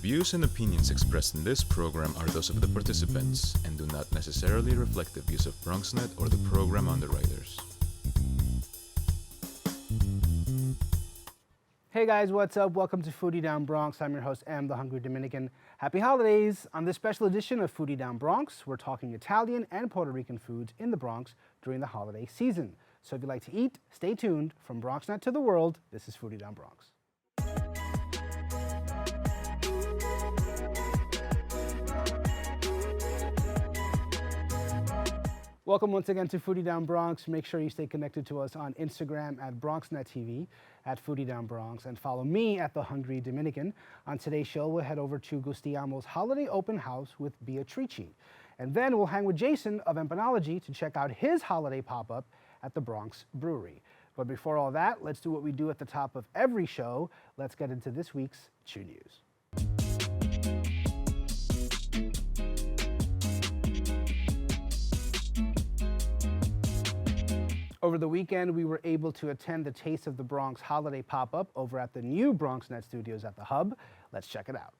views and opinions expressed in this program are those of the participants and do not necessarily reflect the views of BronxNet or the program underwriters. Hey guys, what's up? Welcome to Foodie Down Bronx. I'm your host, the Hungry Dominican. Happy holidays! On this special edition of Foodie Down Bronx, we're talking Italian and Puerto Rican foods in the Bronx during the holiday season. So if you like to eat, stay tuned. From BronxNet to the world, this is Foodie Down Bronx. Welcome once again to Foodie Down Bronx. Make sure you stay connected to us on Instagram at BronxNetTV, at Foodie Down Bronx, and follow me at The Hungry Dominican. On today's show, we'll head over to Gustiamo's holiday open house with Beatrice. And then we'll hang with Jason of Empanology to check out his holiday pop-up at the Bronx Brewery. But before all that, let's do what we do at the top of every show. Let's get into this week's Chew News. Over the weekend, we were able to attend the Taste of the Bronx holiday pop-up over at the new BronxNet studios at the Hub. Let's check it out.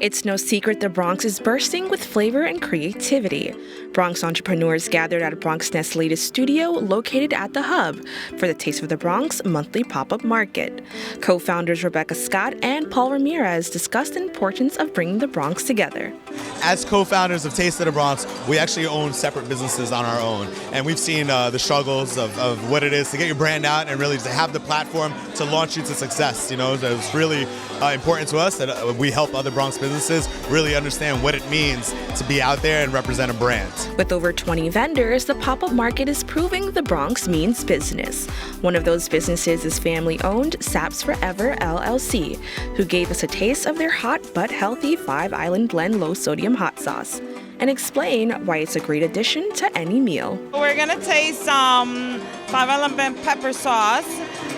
It's no secret the Bronx is bursting with flavor and creativity. Bronx entrepreneurs gathered at BronxNet's latest studio located at the Hub for the Taste of the Bronx monthly pop-up market. Co-founders Rebecca Scott and Paul Ramirez discussed the importance of bringing the Bronx together. As co-founders of Taste of the Bronx, we actually own separate businesses on our own, and we've seen the struggles of what it is to get your brand out and really to have the platform to launch you to success. You know, so it's really important to us that we help other Bronx businesses really understand what it means to be out there and represent a brand. With over 20 vendors, the pop-up market is proving the Bronx means business. One of those businesses is family-owned Saps Forever LLC, who gave us a taste of their hot but healthy 5-Island Blend low-sodium hot sauce and explain why it's a great addition to any meal. We're gonna taste 5-Island Blend pepper sauce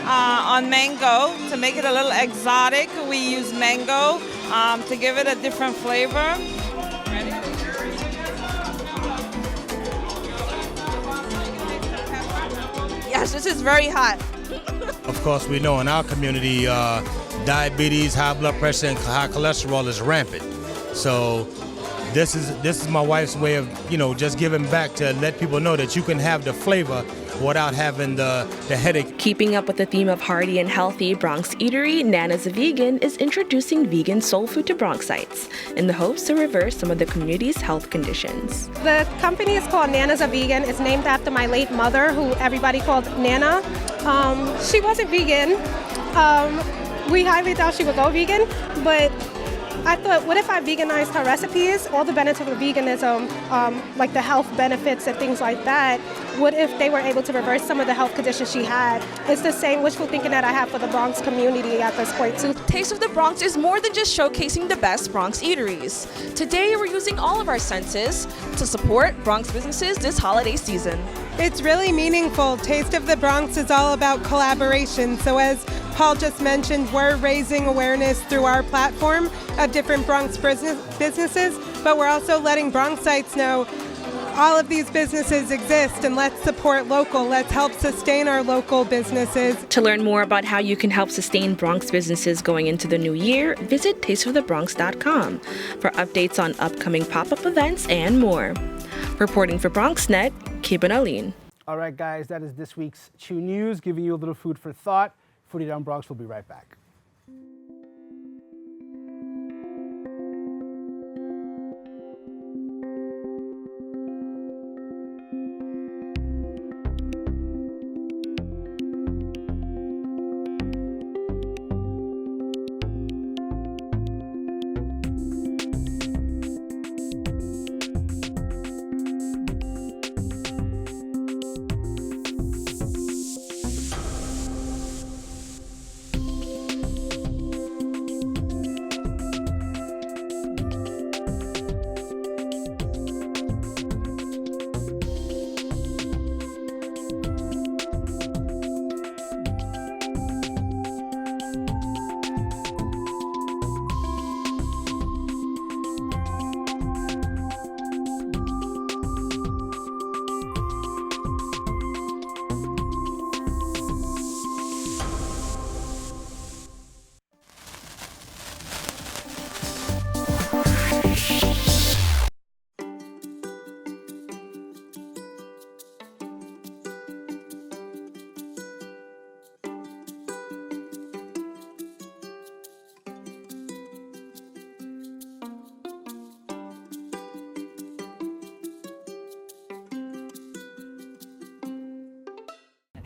on mango to make it a little exotic. We use mango to give it a different flavor. Ready? Yes, this is very hot. Of course, we know in our community, diabetes, high blood pressure, and high cholesterol is rampant. So this is my wife's way of, just giving back to let people know that you can have the flavor without having the headache. Keeping up with the theme of hearty and healthy, Bronx eatery Nana's a Vegan is introducing vegan soul food to Bronxites in the hopes to reverse some of the community's health conditions. The company is called Nana's a Vegan. It's named after my late mother, who everybody called Nana. She wasn't vegan. We highly doubt she would go vegan, but I thought, what if I veganized her recipes? All the benefits of veganism, like the health benefits and things like that, what if they were able to reverse some of the health conditions she had? It's the same wishful thinking that I have for the Bronx community at this point, too. Taste of the Bronx is more than just showcasing the best Bronx eateries. Today, we're using all of our senses to support Bronx businesses this holiday season. It's really meaningful. Taste of the Bronx is all about collaboration. So as Paul just mentioned, we're raising awareness through our platform of different Bronx businesses, but we're also letting Bronxites know all of these businesses exist, and let's support local. Let's help sustain our local businesses. To learn more about how you can help sustain Bronx businesses going into the new year, visit tasteofthebronx.com for updates on upcoming pop-up events and more. Reporting for BronxNet, Kibin Aline. All right, guys, that is this week's Chew News, giving you a little food for thought. Foodie Down Bronx will be right back.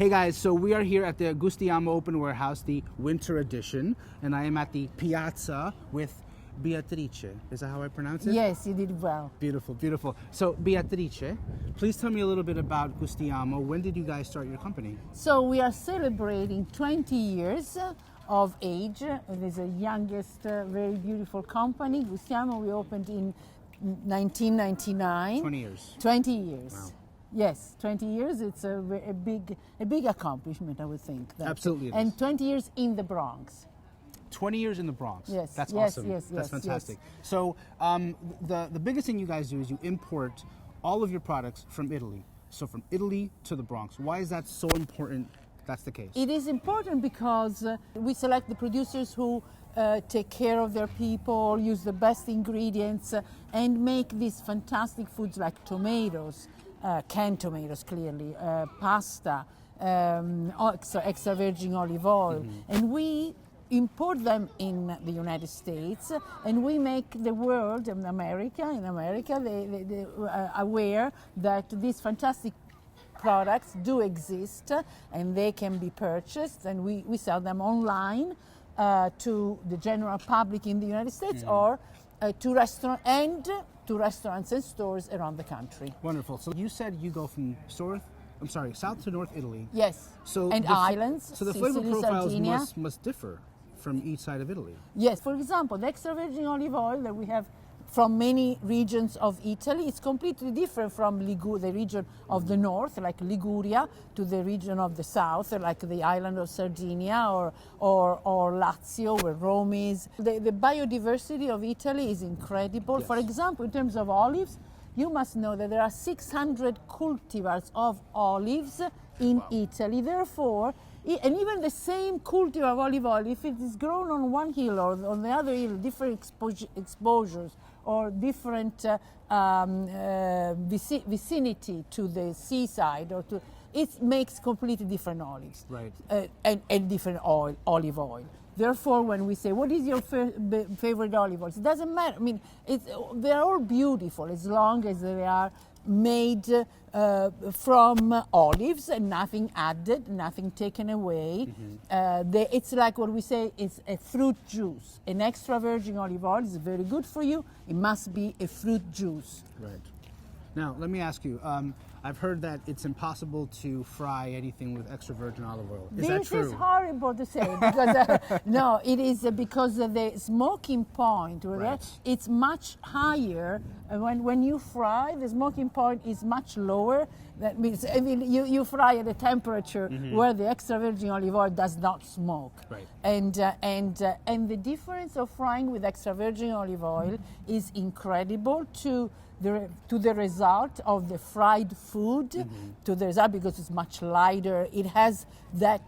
Hey guys, so we are here at the Gustiamo Open Warehouse, the winter edition, and I am at the Piazza with Beatrice. Is that how I pronounce it? Yes, you did well. Beautiful, beautiful. So Beatrice, please tell me a little bit about Gustiamo. When did you guys start your company? So we are celebrating 20 years of age. It is the youngest, very beautiful company. Gustiamo, we opened in 1999. 20 years. 20 years. Wow. Yes, 20 years. It's a big accomplishment, I would think. Absolutely it is. And 20 years in the Bronx. 20 years in the Bronx. Yes, That's yes, awesome. yes, That's yes, fantastic. yes. So the biggest thing you guys do is you import all of your products from Italy. So from Italy to the Bronx. Why is that so important? That's the case. It is important because we select the producers who take care of their people, use the best ingredients, and make these fantastic foods like tomatoes, canned tomatoes clearly, pasta, extra virgin olive oil. And we import them in the United States, and we make the world, in America, they aware that these fantastic products do exist and they can be purchased, and we sell them online to the general public in the United States or to restaurants and stores around the country. Wonderful. So you said you go from south to north Italy. Yes. So and islands. So the Sicily, flavor profiles Sardinia. must differ from each side of Italy. Yes. For example, the extra virgin olive oil that we have from many regions of Italy is completely different from the region of the north, like Liguria, to the region of the south, like the island of Sardinia or Lazio, where Rome is. The biodiversity of Italy is incredible. Yes. For example, in terms of olives, you must know that there are 600 cultivars of olives in Italy. Therefore, and even the same cultivar of olive oil, if it is grown on one hill or on the other hill, different exposures or different vicinity to the seaside, it makes completely different olives, Right. and different olive oil. Therefore, when we say, what is your favorite olive oil? It doesn't matter. I mean, they're all beautiful as long as they are made from olives and nothing added, nothing taken away. It's like what we say, it's a fruit juice. An extra virgin olive oil is very good for you. It must be a fruit juice. Right. Now, let me ask you, I've heard that it's impossible to fry anything with extra virgin olive oil. Is that true? This is horrible to say because no, it is because the smoking point, Right. it's much higher. When you fry, the smoking point is much lower. That means you fry at a temperature where the extra virgin olive oil does not smoke. Right. And the difference of frying with extra virgin olive oil is incredible to the result of the fried food, to the result because it's much lighter. It has that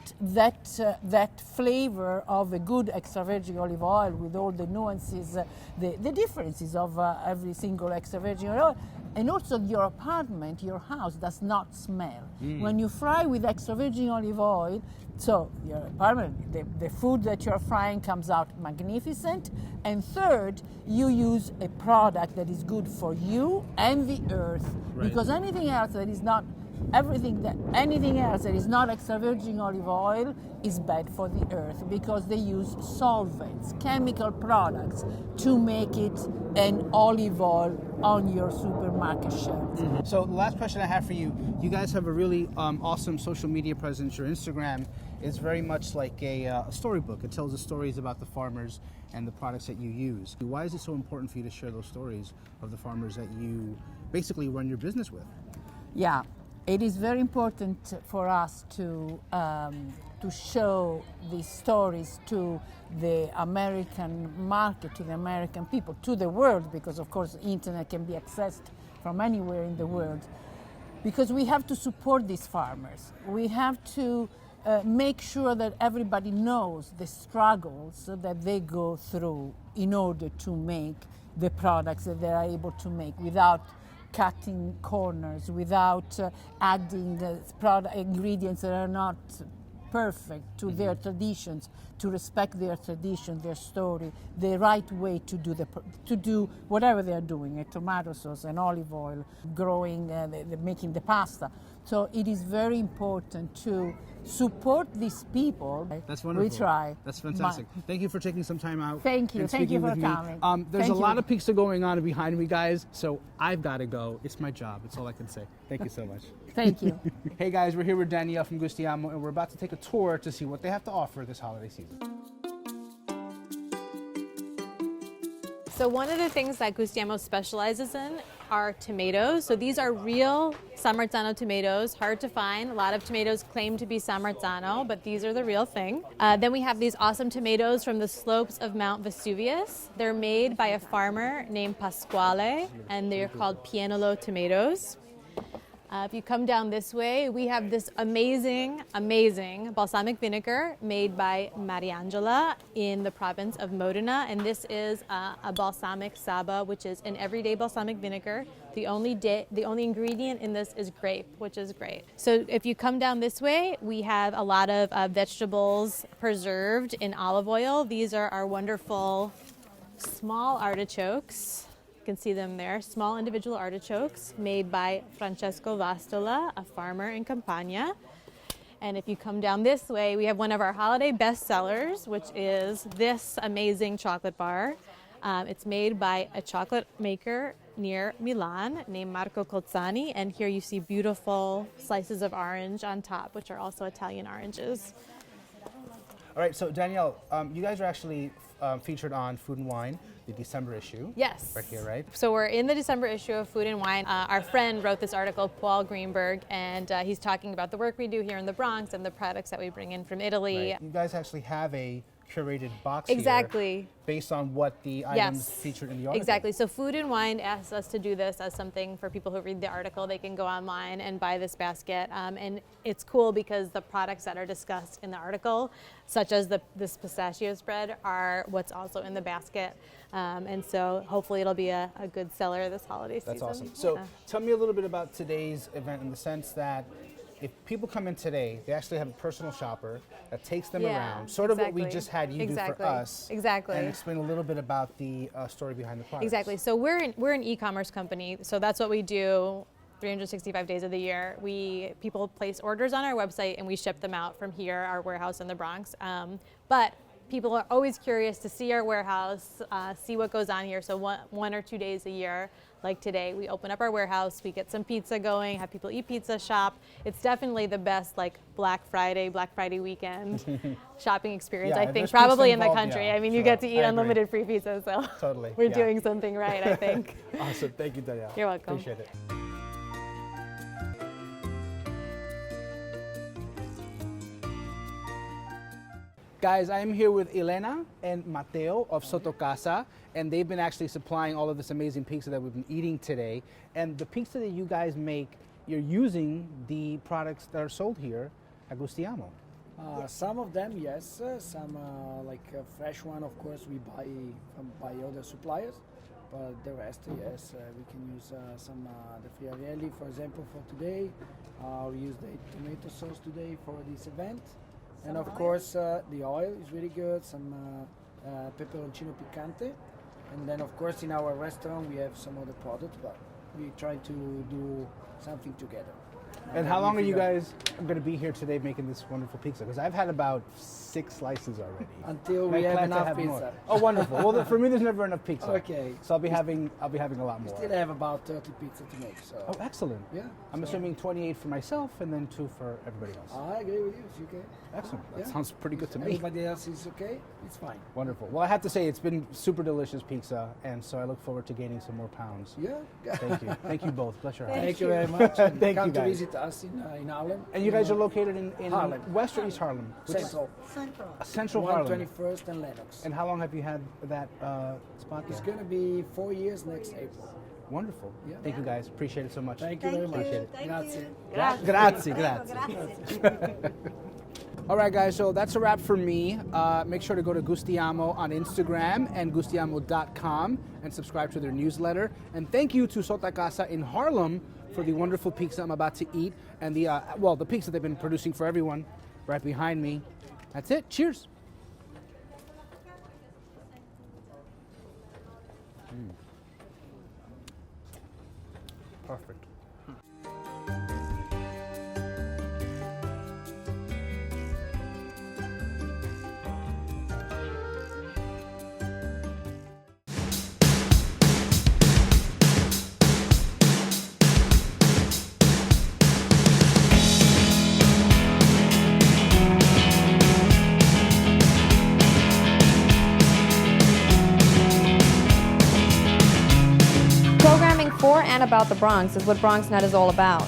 flavor of a good extra virgin olive oil with all the nuances, the differences of every single extra virgin olive oil. And also your apartment, your house does not smell. When you fry with extra virgin olive oil, so your apartment, the food that you're frying comes out magnificent. And third, you use a product that is good for you and the earth. Right. Because anything else that is not extra virgin olive oil is bad for the earth, because they use solvents, chemical products to make it an olive oil on your supermarket shelf. So the last question I have for you, you guys have a really awesome social media presence. Your Instagram is very much like a storybook. It tells the stories about the farmers and the products that you use. Why is it so important for you to share those stories of the farmers that you basically run your business with? Yeah, it is very important for us to show these stories to the American market, to the American people, to the world, because of course the internet can be accessed from anywhere in the world. Because we have to support these farmers. We have to make sure that everybody knows the struggles that they go through in order to make the products that they are able to make without cutting corners, without adding ingredients that are not perfect to their traditions, to respect their tradition, their story, the right way to do whatever they are doing, a tomato sauce, an olive oil, growing, making the pasta. So it is very important to support these people. That's wonderful. We try. That's fantastic. Thank you for taking some time out. Thank you. and Thank you speaking for with me. coming. There's Thank a you. lot of pizza going on behind me, guys, so I've got to go. It's my job. It's all I can say. Thank you so much. Thank you. Hey, guys, we're here with Danielle from Gustiamo, and we're about to take a tour to see what they have to offer this holiday season. So one of the things that Gustiamo specializes in are tomatoes. So these are real San Marzano tomatoes, hard to find. A lot of tomatoes claim to be San Marzano, but these are the real thing. Then we have these awesome tomatoes from the slopes of Mount Vesuvius. They're made by a farmer named Pasquale, and they're called Pienolo tomatoes. If you come down this way, we have this amazing balsamic vinegar made by Mariangela in the province of Modena. And this is a balsamic saba, which is an everyday balsamic vinegar. The only ingredient in this is grape, which is great. So if you come down this way, we have a lot of vegetables preserved in olive oil. These are our wonderful small artichokes. You can see them there, small individual artichokes made by Francesco Vastola, a farmer in Campania. And if you come down this way, we have one of our holiday bestsellers, which is this amazing chocolate bar. It's made by a chocolate maker near Milan named Marco Colzani. And here you see beautiful slices of orange on top, which are also Italian oranges. All right, so Danielle, you guys are actually featured on Food and Wine, the December issue. Yes. Right here, right? So we're in the December issue of Food and Wine. Our friend wrote this article, Paul Greenberg, and he's talking about the work we do here in the Bronx and the products that we bring in from Italy. Right. You guys actually have a curated box Exactly. here based on what the items featured in the article. Exactly. So Food and Wine asked us to do this as something for people who read the article. They can go online and buy this basket. And it's cool because the products that are discussed in the article, such as this pistachio spread, are what's also in the basket. And so hopefully it'll be a good seller this holiday season. That's awesome. So tell me a little bit about today's event in the sense that if people come in today, they actually have a personal shopper that takes them around, sort of what we just had you do for us. Exactly. And explain a little bit about the story behind the product. Exactly. So we're an e-commerce company. So that's what we do 365 days of the year. People place orders on our website and we ship them out from here, our warehouse in the Bronx. But people are always curious to see our warehouse, see what goes on here. So one or 2 days a year, like today, we open up our warehouse, we get some pizza going, have people eat pizza, shop. It's definitely the best like Black Friday weekend shopping experience, I think, probably in the country. I mean, you get to eat unlimited free pizza, so totally. We're doing something right, I think. Awesome. Thank you, Danielle. You're welcome. Appreciate it. Guys, I am here with Elena and Mateo of Soto Casa, and they've been actually supplying all of this amazing pizza that we've been eating today. And the pizza that you guys make, you're using the products that are sold here at Gustiamo. Some of them, yes. Some like fresh one, of course, we buy from other suppliers. But the rest, yes, we can use some the friarielli, for example, for today. We use the tomato sauce today for this event. And of course, the oil is really good, some peperoncino picante. And then, of course, in our restaurant, we have some other products, but we try to do something together. And how long are you guys going to be here today making this wonderful pizza? Because I've had about 6 slices already. Until we have enough pizza. More. Oh, wonderful. Well, for me, there's never enough pizza. Okay. So I'll be having a lot more. We still have about 30 pizza to make. So. Oh, excellent. Yeah. I'm assuming 28 for myself and then 2 for everybody else. I agree with you. It's okay. Excellent. That sounds pretty good to me. Everybody else is okay. It's fine. Wonderful. Well, I have to say it's been super delicious pizza, and so I look forward to gaining some more pounds. Yeah. Thank you. Thank you both. Bless your heart. Thank you very much. Thank you, Come guys. to visit us in Harlem. And you guys are located in Harlem. West or East Harlem? Central Harlem. 121st and Lenox. And how long have you had that spot It's there? going to be 4 years next April. Wonderful. Yeah. Thank you guys. Appreciate it so much. Thank you very much. Appreciate it. Grazie. Grazie. All right, guys, so that's a wrap for me. Make sure to go to Gustiamo on Instagram and gustiamo.com and subscribe to their newsletter. And thank you to Soto Casa in Harlem for the wonderful pizza I'm about to eat and the pizza they've been producing for everyone right behind me. That's it. Cheers. Perfect. and about the Bronx is what BronxNet is all about.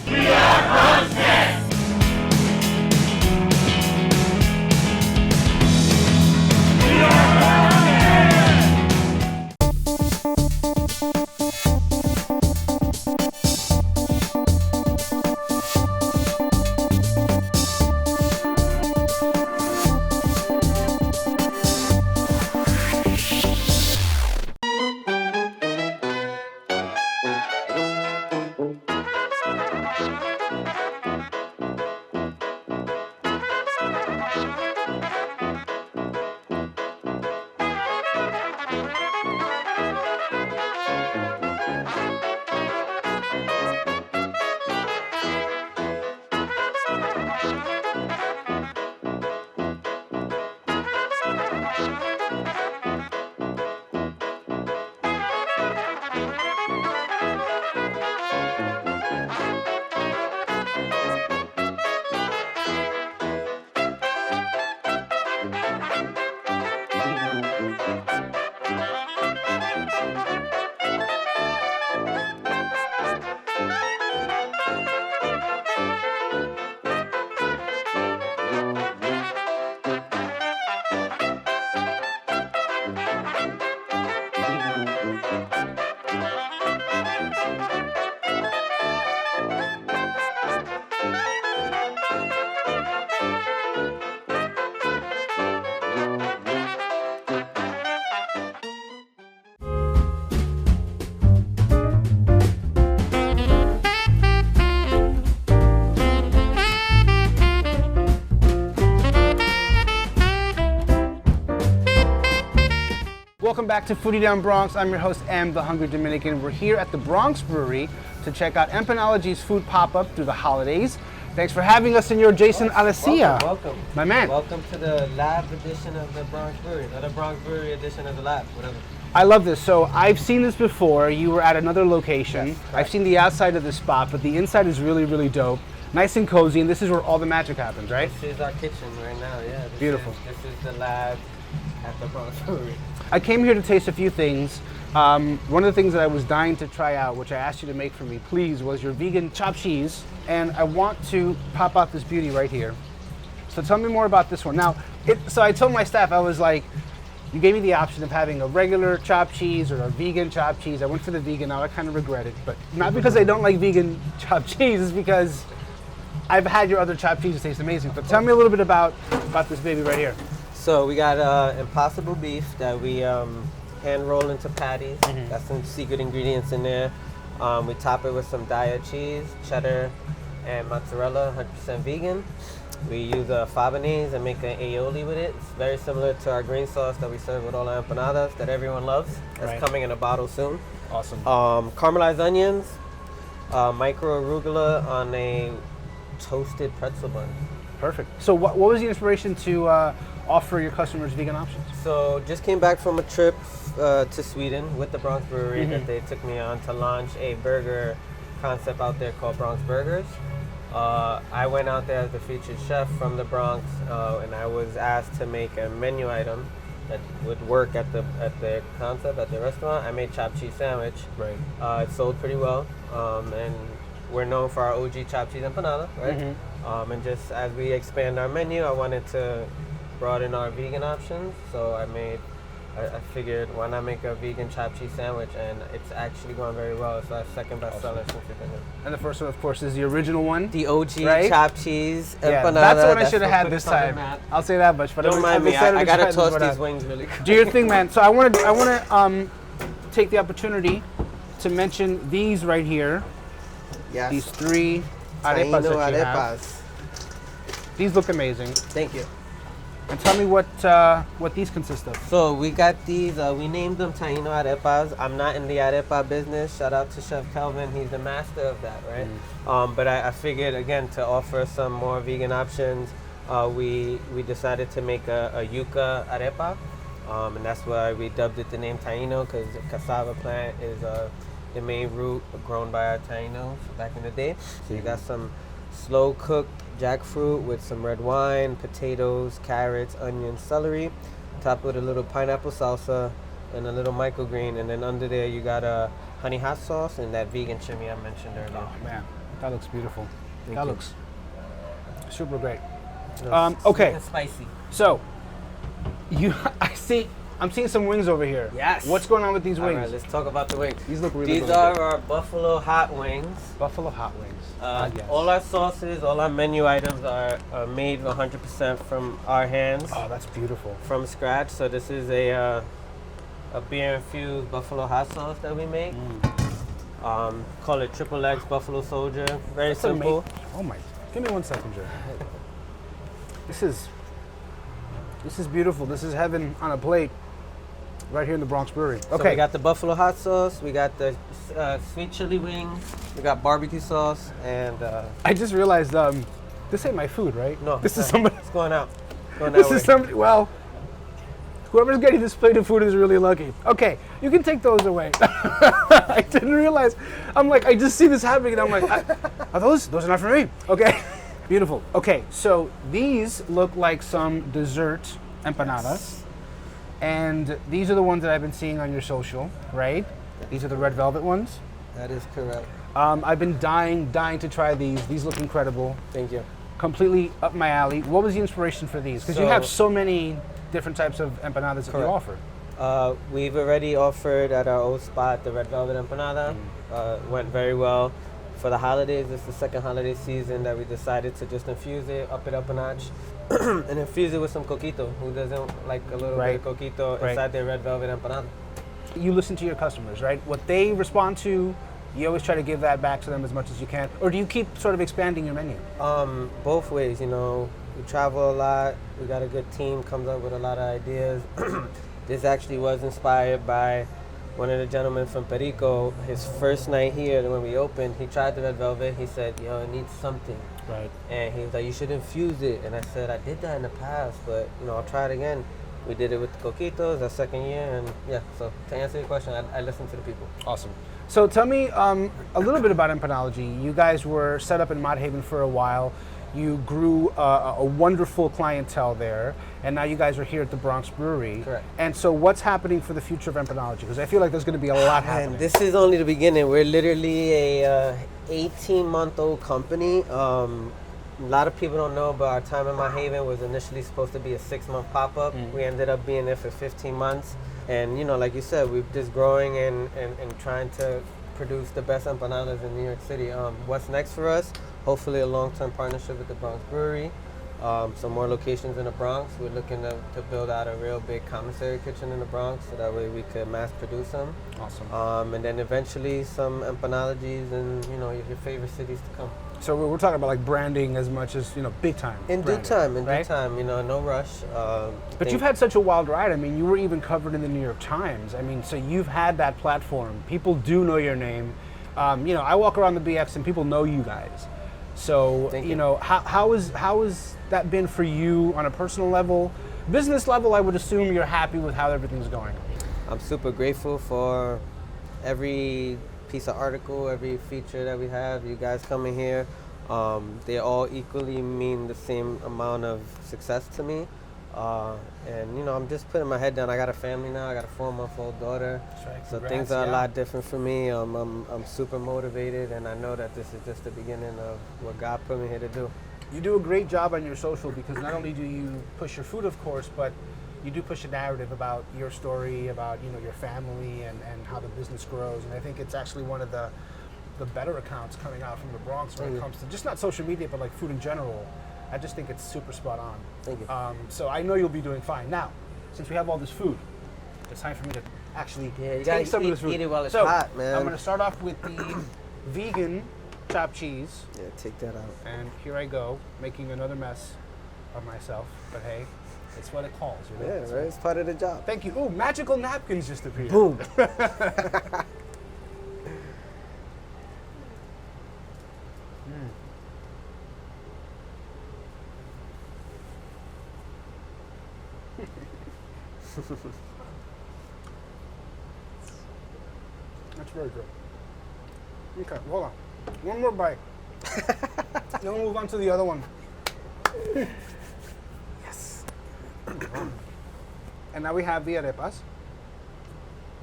Welcome back to Foodie Down Bronx. I'm your host, M, the Hungry Dominican. We're here at the Bronx Brewery to check out Empanology's food pop-up through the holidays. Thanks for having us, Senor Jason Alessia. Welcome. My man. Welcome to the lab edition of the Bronx Brewery, or the Bronx Brewery edition of the lab, whatever. I love this. So I've seen this before. You were at another location. Yes, I've seen the outside of the spot, but the inside is really, really dope. Nice and cozy, and this is where all the magic happens, right? This is our kitchen right now, yeah. Beautiful. This is the lab at the Bronx Brewery. I came here to taste a few things. One of the things that I was dying to try out, which I asked you to make for me, please, was your vegan chopped cheese. And I want to pop out this beauty right here. So tell me more about this one. Now, so I told my staff, I was like, you gave me the option of having a regular chopped cheese or a vegan chopped cheese. I went for the vegan. Now I kind of regret it, but not because I don't like vegan chopped cheese. It's because I've had your other chopped cheese. It tastes amazing. But tell me a little bit about this baby right here. So we got Impossible beef that we hand roll into patties. Got some secret ingredients in there. We top it with some diet cheese, cheddar, and mozzarella, 100% vegan. We use Fabonese and make an aioli with it. It's very similar to our green sauce that we serve with all our empanadas that everyone loves. That's coming in a bottle soon. Awesome. Caramelized onions, micro arugula on a toasted pretzel bun. Perfect. So what was the inspiration to offer your customers vegan options? So just came back from a trip to Sweden with the Bronx Brewery that they took me on to launch a burger concept out there called Bronx Burgers. I went out there as the featured chef from the Bronx, and I was asked to make a menu item that would work at the concept at the restaurant. I made chopped cheese sandwich. Right. It sold pretty well, and we're known for our OG chopped cheese empanada, right? And just as we expand our menu, I wanted to broaden our vegan options. So I figured, why not make a vegan chopped cheese sandwich? And it's actually going very well. It's our second best seller since we've been here. And the first one, of course, is the original one. The OG right? chopped cheese empanada. Yeah, that's the one I should have had this time. I'll say that much. But don't mind me. I gotta toast these wings really quick. Do your thing, man. So I want to take the opportunity to mention these right here. Yes. These 3 arepas that you have. These look amazing. Thank you. And tell me what these consist of. So we got these, we named them Taino arepas. I'm not in the arepa business. Shout out to Chef Kelvin, he's the master of that, right? But I figured, again, to offer some more vegan options, we decided to make a yuca arepa. And that's why we dubbed it the name Taino, because the cassava plant is the main root grown by our Tainos back in the day. So you got some slow cooked jackfruit with some red wine, potatoes, carrots, onions, celery, topped with a little pineapple salsa and a little microgreen, and then under there you got a honey hot sauce and that vegan chimney I mentioned earlier. Oh man, that looks beautiful. Thank that you. looks super great. It's Okay, sweet and spicy. so I'm seeing some wings over here. Yes. What's going on with these All wings? right, let's talk about the wings. These look really These good. are our buffalo hot wings. Buffalo hot wings. Yes. All our sauces, all our menu items are made 100% from our hands. Oh, that's beautiful. From scratch. So this is a beer infused buffalo hot sauce that we make. Call it Triple X Buffalo Soldier. Very That's simple. Oh my! Give me 1 second, Joe. This is beautiful. This is heaven on a plate, right here in the Bronx Brewery. So Okay. we got the buffalo hot sauce. We got the sweet chili wings. We got barbecue sauce, and I just realized this ain't my food, right? no, This is somebody. It's going out. Going This that way. is somebody. Well, whoever's getting this plate of food is really lucky. Okay, you can take those away. I didn't realize. I'm like, I just see this happening, and I'm like, are those are not for me. Okay, beautiful. Okay, so these look like some dessert empanadas, and these are the ones that I've been seeing on your social, right? These are the red velvet ones. That is correct. I've been dying to try these. These look incredible. Thank you. Completely up my alley. What was the inspiration for these? Because you have so many different types of empanadas that you offer. We've already offered at our old spot the red velvet empanada. Went very well. For the holidays, it's the second holiday season that we decided to just infuse it, up it up a notch, and infuse it with some coquito. Who doesn't like a little bit of coquito inside their red velvet empanada? You listen to your customers, right? What they respond to, you always try to give that back to them as much as you can, or do you keep sort of expanding your menu? Both ways, you know. We travel a lot. We got a good team, comes up with a lot of ideas. This actually was inspired by one of the gentlemen from Perico. His first night here, when we opened, he tried the red velvet. He said, yo, it needs something. Right. And he was like, you should infuse it. And I said, I did that in the past, but you know, I'll try it again. We did it with the coquitos, our second year, and yeah, so to answer your question, I listen to the people. Awesome. So tell me a little bit about Empanology. You guys were set up in Mott Haven for a while. You grew a wonderful clientele there, and now you guys are here at the Bronx Brewery. Correct. And so what's happening for the future of Empanology? Because I feel like there's going to be a lot happening. This is only the beginning. We're literally a 18-month-old company. A lot of people don't know, but our time in Mott Haven was initially supposed to be a 6-month pop-up. We ended up being there for 15 months. And, you know, like you said, we're just growing and trying to produce the best empanadas in New York City. What's next for us? Hopefully a long-term partnership with the Bronx Brewery. Some more locations in the Bronx. We're looking to build out a real big commissary kitchen in the Bronx so that way we could mass produce them. Awesome. And then eventually some empanologies in, you know, your favorite cities to come. So we're talking about like branding as much as, you know, big time. In due time, you know, no rush. But you've had such a wild ride. I mean, you were even covered in the New York Times. I mean, so you've had that platform. People do know your name. You know, I walk around the BX and people know you guys. So, you know, how has that been for you on a personal level? Business level, I would assume you're happy with how everything's going. I'm super grateful for every piece of article, every feature that we have. You guys coming here, they all equally mean the same amount of success to me. And you know, I'm just putting my head down. I got a family now. I got a 4-month-old daughter. That's right. So Congrats, things are a lot different for me. I'm super motivated, and I know that this is just the beginning of what God put me here to do. You do a great job on your social because not only do you push your food, of course, but you do push a narrative about your story, about, you know, your family and how the business grows. And I think it's actually one of the better accounts coming out from the Bronx when it comes to just not social media, but like food in general. I just think it's super spot on. Thank you. So I know you'll be doing fine. Now, since we have all this food, it's time for me to actually you take gotta some of this food. eat it while it's so hot, man. I'm going to start off with the vegan chopped cheese. Yeah, take that out. And here I go, making another mess of myself. But hey, it's what it calls, you know? Yeah, right. It's part of the job. Thank you. Ooh, magical napkins just appeared. Boom. That's very good. Okay, hold on. One more bite. Then we'll move on to the other one. Yes. And now we have the arepas,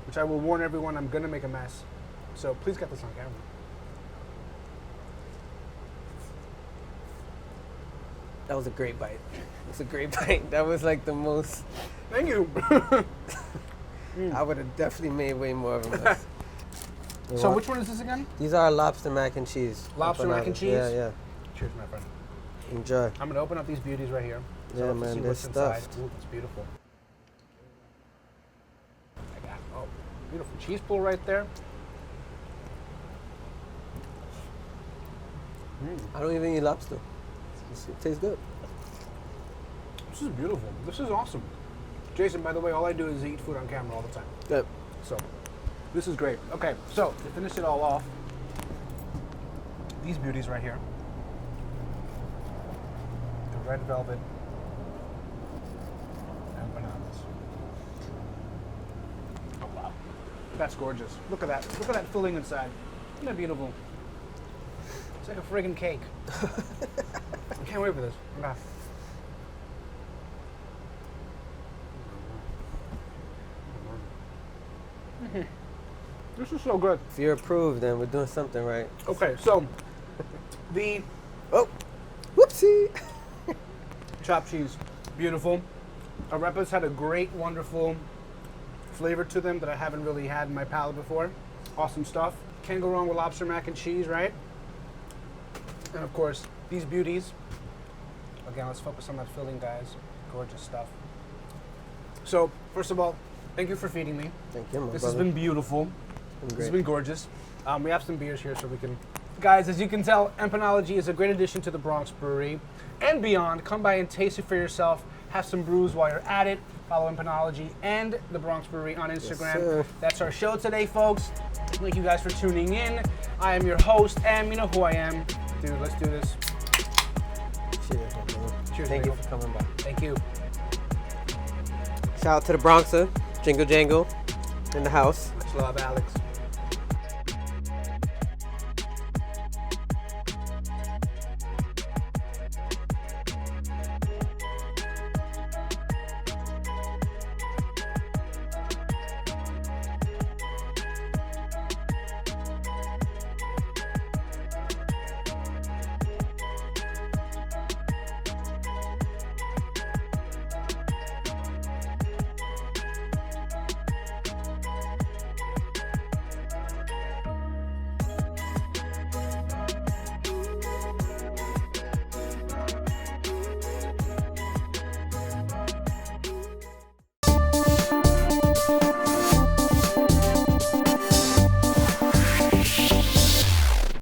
which I will warn everyone I'm gonna make a mess. So please get this on camera. That was a great bite. It's a great bite. That was like the most. Thank you. I would have definitely made way more of them. So which one is this again? These are lobster mac and cheese. Lobster mac and cheese? Yeah, yeah. Cheers, my friend. Enjoy. I'm gonna open up these beauties right here. Yeah, So man, see they're what's inside. stuffed. Ooh, it's beautiful. I got, oh, beautiful cheese pull right there. I don't even eat lobster. It tastes good. This is beautiful. This is awesome. Jason, by the way, all I do is eat food on camera all the time. Good. So, this is great. Okay, so to finish it all off, these beauties right here. The red velvet empanadas. Oh wow, that's gorgeous. Look at that. Look at that filling inside. Isn't that beautiful? It's like a friggin' cake. I can't wait for this. Nah. This is so good. If you're approved, then we're doing something right. Okay, so the whoopsie chopped cheese, beautiful. Arepas had a great, wonderful flavor to them that I haven't really had in my palate before. Awesome stuff. Can't go wrong with lobster mac and cheese, right? And of course, these beauties. Again, let's focus on that filling, guys. Gorgeous stuff. So, first of all, thank you for feeding me. Thank you, my This brother. has been beautiful. Been This has great. been gorgeous. We have some beers here so we can... Guys, as you can tell, Empanology is a great addition to the Bronx Brewery and beyond. Come by and taste it for yourself. Have some brews while you're at it. Follow Empanology and the Bronx Brewery on Instagram. sir. That's our show today, folks. Thank you guys for tuning in. I am your host, and you know who I am. Dude, let's do this. Cheers, my brother. Cheers, Thank you Michael. for coming by. Thank you. Shout out to the Bronxer, Jingle Jangle, in the house. Much love, Alex.